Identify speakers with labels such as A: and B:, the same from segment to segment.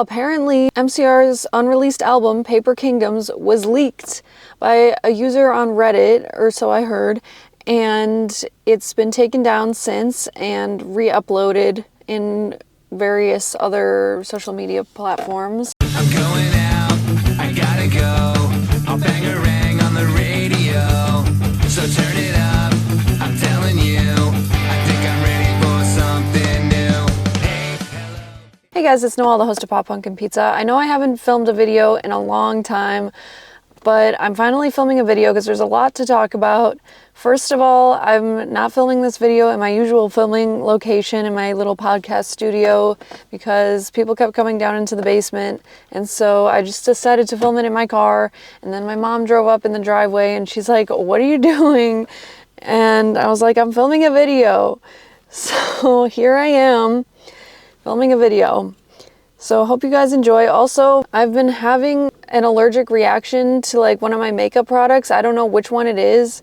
A: Apparently, MCR's unreleased album, Paper Kingdoms, was leaked by a user on Reddit, or so I heard, and it's been taken down since and re-uploaded in various other social media platforms.
B: I'm going out, I gotta go. I'll bang a rang on the radio. So turn it up, I'm telling you. I think I'm ready for something new. Hey, hello.
A: Hey guys, it's Noelle, the host of Pop Punk and Pizza. I know I haven't filmed a video in a long time, but I'm finally filming a video because there's a lot to talk about. First of all, I'm not filming this video in my usual filming location in my little podcast studio because people kept coming down into the basement, and so I just decided to film it in my car. And then my mom drove up in the driveway and she's like, "What are you doing?" And I was like, "I'm filming a video." So here I am filming a video. So I hope you guys enjoy. Also, I've been having an allergic reaction to like one of my makeup products. I don't know which one it is.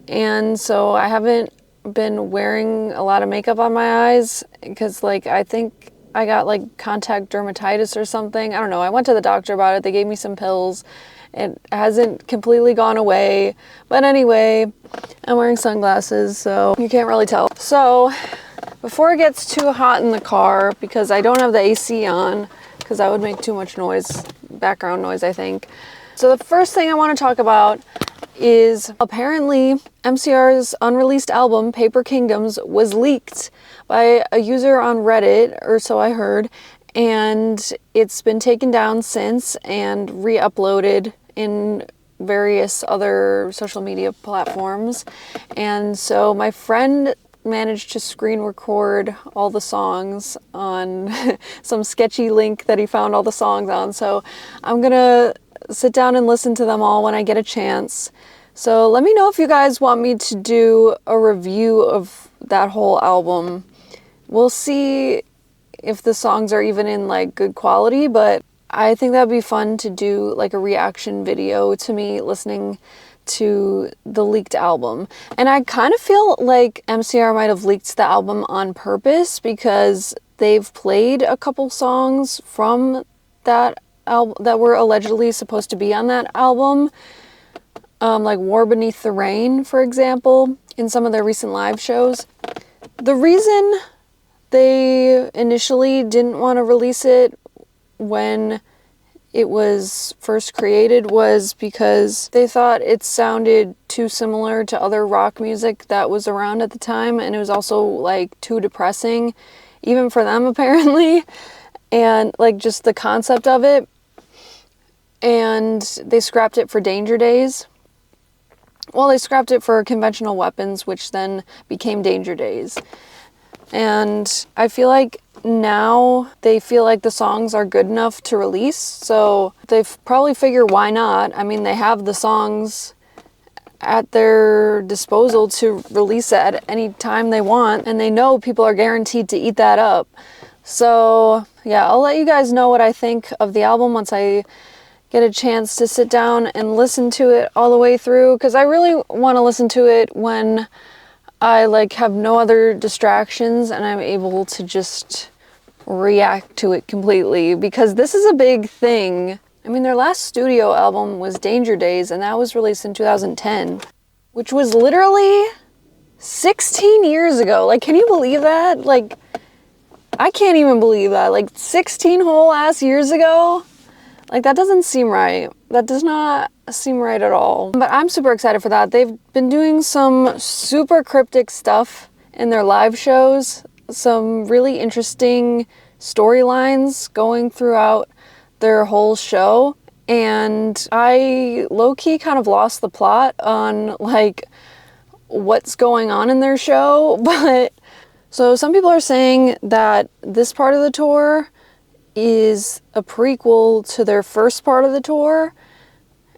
A: And so I haven't been wearing a lot of makeup on my eyes because like I think I got like contact dermatitis or something. I don't know. I went to the doctor about it. They gave me some pills. It hasn't completely gone away. But anyway, I'm wearing sunglasses, so you can't really tell. So before it gets too hot in the car, because I don't have the AC on, because that would make too much noise, background noise, I think. So the first thing I want to talk about is apparently MCR's unreleased album, Paper Kingdoms, was leaked by a user on Reddit, or so I heard, and it's been taken down since and re-uploaded in various other social media platforms. And so my friend managed to screen record all the songs on some sketchy link that he found all the songs on. So I'm gonna sit down and listen to them all when I get a chance. So let me know if you guys want me to do a review of that whole album. We'll see if the songs are even in like good quality, but I think that'd be fun to do like a reaction video to me listening to the leaked album. And I kind of feel like MCR might have leaked the album on purpose because they've played a couple songs from that album that were allegedly supposed to be on that album, like War Beneath the Rain, for example, in some of their recent live shows. The reason they initially didn't want to release it when it was first created was because they thought it sounded too similar to other rock music that was around at the time, and it was also like too depressing, even for them apparently, and like just the concept of it. And they scrapped it for Danger Days. Well, they scrapped it for Conventional Weapons, which then became Danger Days. And I feel like now they feel like the songs are good enough to release, so they probably figure why not. I mean, they have the songs at their disposal to release it at any time they want, and they know people are guaranteed to eat that up. So yeah, I'll let you guys know what I think of the album once I get a chance to sit down and listen to it all the way through, because I really want to listen to it when I like have no other distractions and I'm able to just react to it completely, because this is a big thing. I mean, their last studio album was Danger Days, and that was released in 2010, which was literally 16 years ago. Like, can you believe that? Like, I can't even believe that. Like, 16 whole ass years ago? Like, that doesn't seem right. That does not seem right at all. But I'm super excited for that. They've been doing some super cryptic stuff in their live shows. Some really interesting storylines going throughout their whole show. And I low-key kind of lost the plot on, like, what's going on in their show. But so some people are saying that this part of the tour is a prequel to their first part of the tour,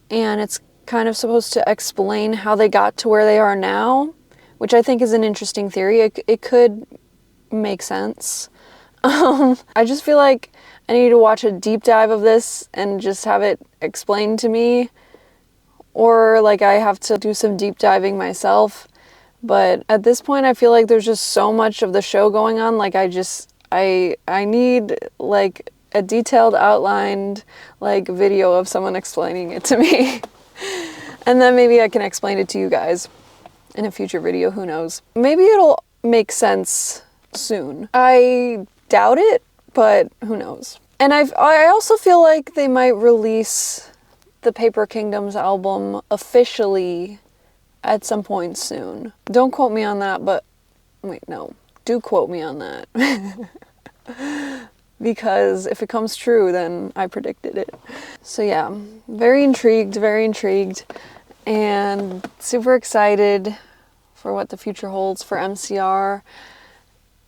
A: and it's kind of supposed to explain how they got to where they are now, which I think is an interesting theory. It could make sense. I just feel like I need to watch a deep dive of this and just have it explained to me, or like I have to do some deep diving myself. But at this point, I feel like there's just so much of the show going on. Like I need like a detailed outlined like video of someone explaining it to me. And then maybe I can explain it to you guys in a future video, who knows. Maybe it'll make sense soon. I doubt it, but who knows. And I also feel like they might release the Paper Kingdoms album officially at some point soon. Don't quote me on that, but wait, no. Do quote me on that. Because if it comes true, then I predicted it. So yeah, very intrigued, and super excited for what the future holds for MCR.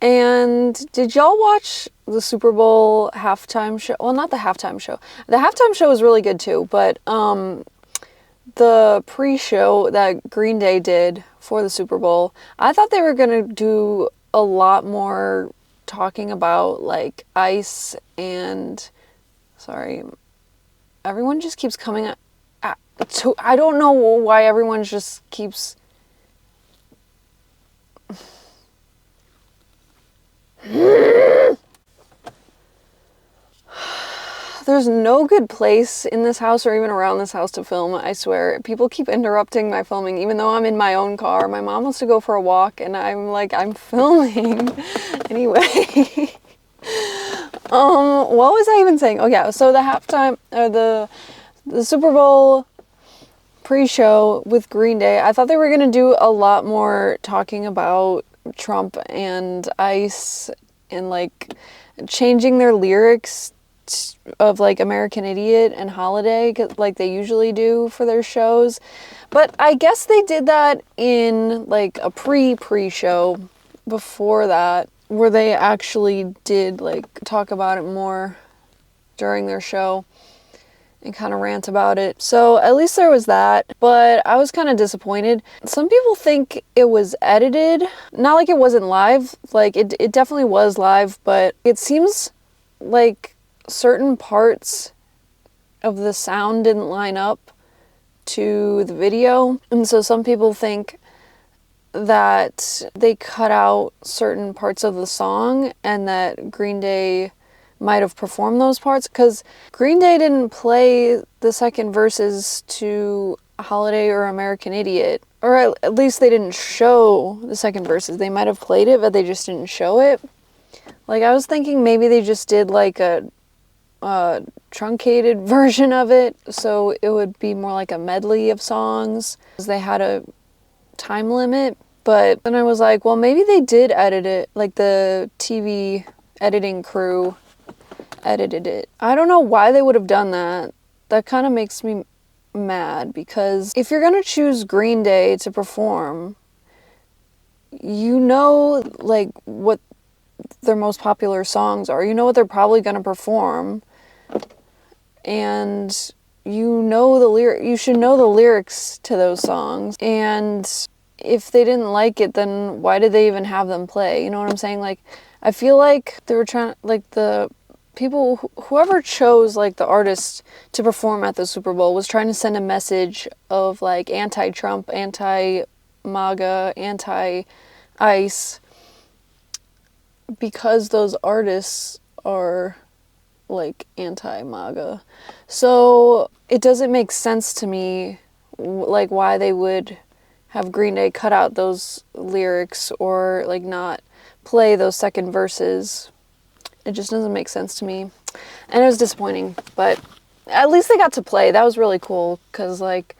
A: And did y'all watch the Super Bowl halftime show? Well, not the halftime show. The halftime show was really good too, but the pre-show that Green Day did for the Super Bowl, I thought they were gonna do a lot more talking about like ice and, sorry, everyone just keeps coming at I don't know why everyone just keeps There's no good place in this house or even around this house to film, I swear. People keep interrupting my filming, even though I'm in my own car. My mom wants to go for a walk, and I'm like, I'm filming. Anyway. What was I even saying? Oh yeah, so the halftime, the Super Bowl pre-show with Green Day, I thought they were going to do a lot more talking about Trump and ICE and like changing their lyrics of like American Idiot and Holiday, like they usually do for their shows. But I guess they did that in like a pre-show before that, where they actually did like talk about it more during their show and kind of rant about it. So at least there was that, but I was kind of disappointed. Some people think it was edited, not like it wasn't live, like it definitely was live, but it seems like certain parts of the sound didn't line up to the video. And so some people think that they cut out certain parts of the song and that Green Day might have performed those parts, because Green Day didn't play the second verses to Holiday or American Idiot, or at least they didn't show the second verses. They might have played it, but they just didn't show it. Like, I was thinking maybe they just did like a truncated version of it, so it would be more like a medley of songs, because they had a time limit. But then I was like, well, maybe they did edit it, like the TV editing crew edited it. I don't know why they would have done that. That kind of makes me mad, because if you're gonna choose Green Day to perform, you know like what their most popular songs are. You know what they're probably gonna perform. And you know you should know the lyrics to those songs. And if they didn't like it, then why did they even have them play? You know what I'm saying? Like, I feel like they were trying, like the people, whoever chose like the artist to perform at the Super Bowl was trying to send a message of like anti-Trump, anti-MAGA, anti-ICE, because those artists are like anti-MAGA. So it doesn't make sense to me like why they would have Green Day cut out those lyrics or like not play those second verses. It just doesn't make sense to me. And it was disappointing, but at least they got to play. That was really cool, because like,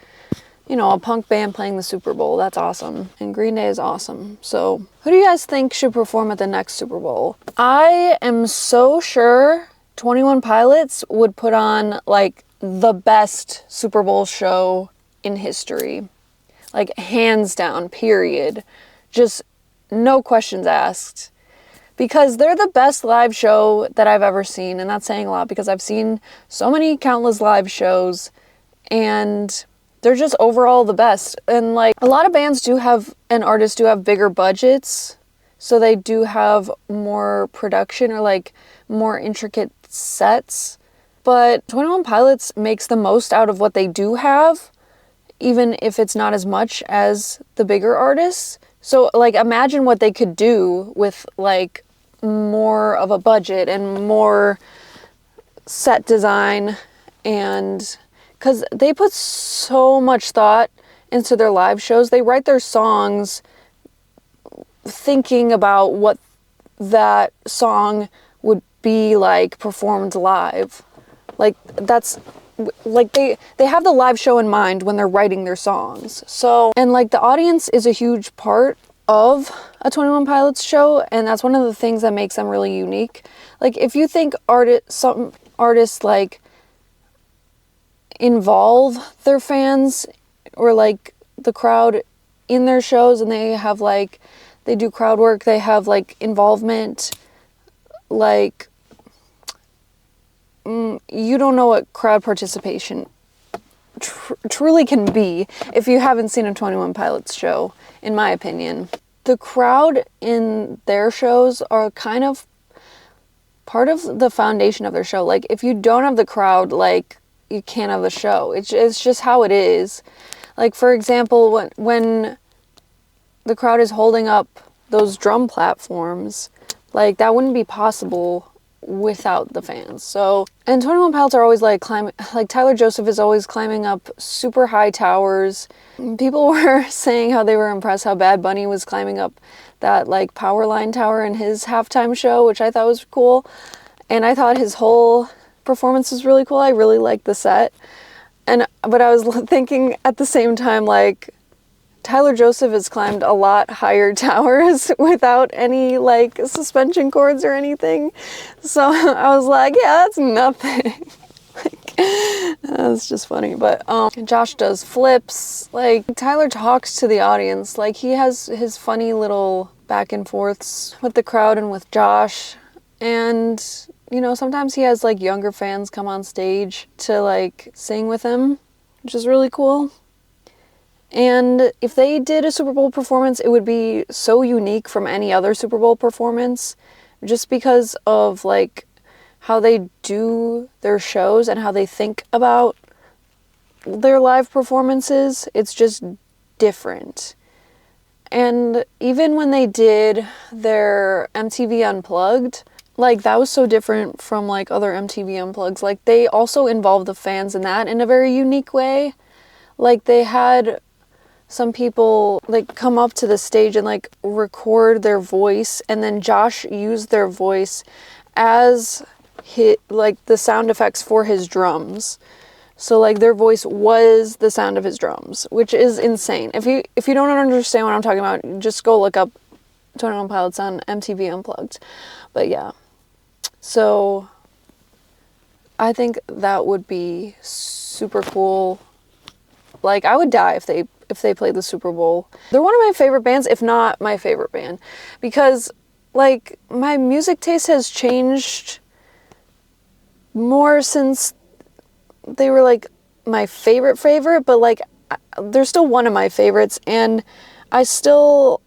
A: you know, a punk band playing the Super Bowl, that's awesome. And Green Day is awesome. So who do you guys think should perform at the next Super Bowl? I am so sure 21 Pilots would put on like the best Super Bowl show in history. Like hands down, period. Just no questions asked. Because they're the best live show that I've ever seen. And that's saying a lot, because I've seen so many countless live shows and they're just overall the best. And like a lot of bands do have, and artists do have bigger budgets. So they do have more production or like more intricate sets. But 21 Pilots makes the most out of what they do have, even if it's not as much as the bigger artists. So like imagine what they could do with like more of a budget and more set design, and because they put so much thought into their live shows. They write their songs thinking about what that song would be like performed live. Like that's like they have the live show in mind when they're writing their songs. So, and like the audience is a huge part of a 21 Pilots show, and that's one of the things that makes them really unique. Like if you think some artists like involve their fans or like the crowd in their shows, and they have like, they do crowd work, they have like involvement, like you don't know what crowd participation truly can be if you haven't seen a 21 Pilots show, in my opinion. The crowd in their shows are kind of part of the foundation of their show. Like if you don't have the crowd, like you can't have the show. It's just how it is. Like for example, when the crowd is holding up those drum platforms, like that wouldn't be possible without the fans. So, and 21 Pilots are always like climbing, like Tyler Joseph is always climbing up super high towers. People were saying how they were impressed how Bad Bunny was climbing up that like power line tower in his halftime show, which I thought was cool. And I thought his whole performance was really cool. I really liked the set. But I was thinking at the same time, like, Tyler Joseph has climbed a lot higher towers without any like suspension cords or anything. So I was like, yeah, that's nothing. Like, that's just funny. But Josh does flips. Like Tyler talks to the audience. Like he has his funny little back and forths with the crowd and with Josh. And you know, sometimes he has like younger fans come on stage to like sing with him, which is really cool. And if they did a Super Bowl performance, it would be so unique from any other Super Bowl performance, just because of like how they do their shows and how they think about their live performances. It's just different. And even when they did their MTV Unplugged, like that was so different from like other MTV Unplugs. Like they also involved the fans in that in a very unique way. Like they had some people like come up to the stage and like record their voice, and then Josh used their voice as like the sound effects for his drums. So like their voice was the sound of his drums, which is insane. If you don't understand what I'm talking about, just go look up 21 Pilots on MTV Unplugged. But yeah. So I think that would be super cool. Like I would die if they played the Super Bowl. They're one of my favorite bands, if not my favorite band, because like my music taste has changed more since they were like my favorite, but like they're still one of my favorites, and I still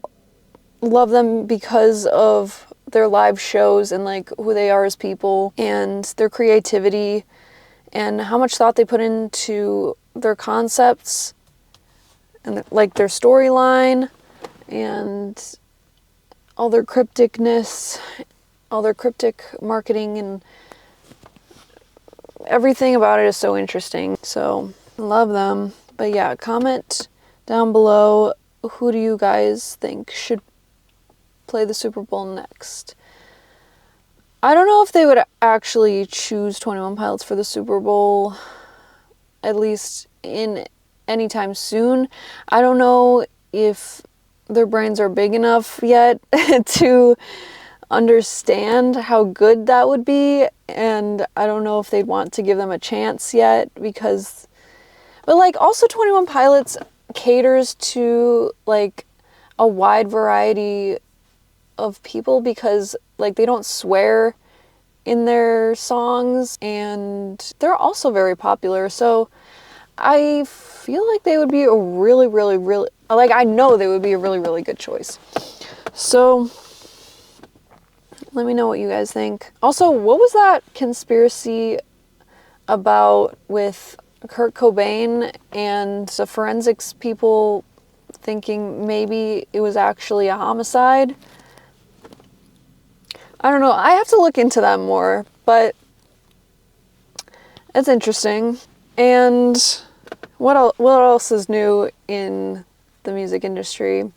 A: love them because of their live shows and like who they are as people and their creativity and how much thought they put into their concepts and like their storyline and all their crypticness, all their cryptic marketing, and everything about it is so interesting. So love them. But yeah, comment down below, who do you guys think should play the Super Bowl next? I don't know if they would actually choose 21 Pilots for the Super Bowl, at least in anytime soon. I don't know if their brains are big enough yet to understand how good that would be, and I don't know if they'd want to give them a chance yet, because but like also 21 Pilots caters to like a wide variety of people, because like they don't swear in their songs and they're also very popular. So I feel like they would be a really like I know they would be a really good choice. So let me know what you guys think. Also, what was that conspiracy about with Kurt Cobain and the forensics people thinking maybe it was actually a homicide? I don't know. I have to look into that more, but it's interesting. And what else is new in the music industry?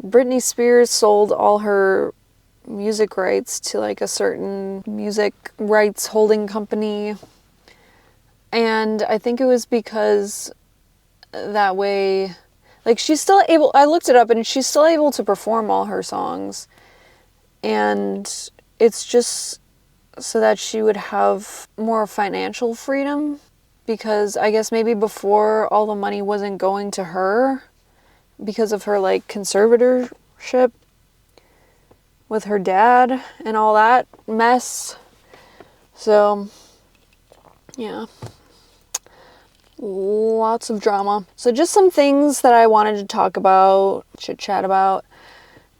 A: Britney Spears sold all her music rights to like a certain music rights holding company. And I think it was because that way, like she's still able, I looked it up and she's still able to perform all her songs. And it's just so that she would have more financial freedom, because I guess maybe before all the money wasn't going to her because of her like conservatorship with her dad and all that mess. So yeah, lots of drama. So just some things that I wanted to talk about, chit chat about,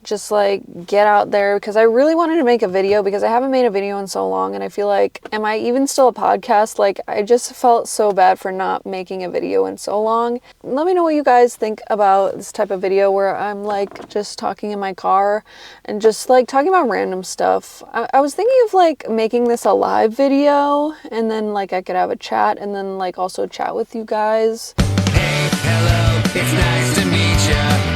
A: just like get out there, because I really wanted to make a video because I haven't made a video in so long, and I feel like, am I even still a podcast? Like, I just felt so bad for not making a video in so long. Let me know what you guys think about this type of video where I'm like just talking in my car and just like talking about random stuff. I was thinking of like making this a live video, and then like I could have a chat and then like also chat with you guys.
B: Hey, hello, it's nice to meet ya.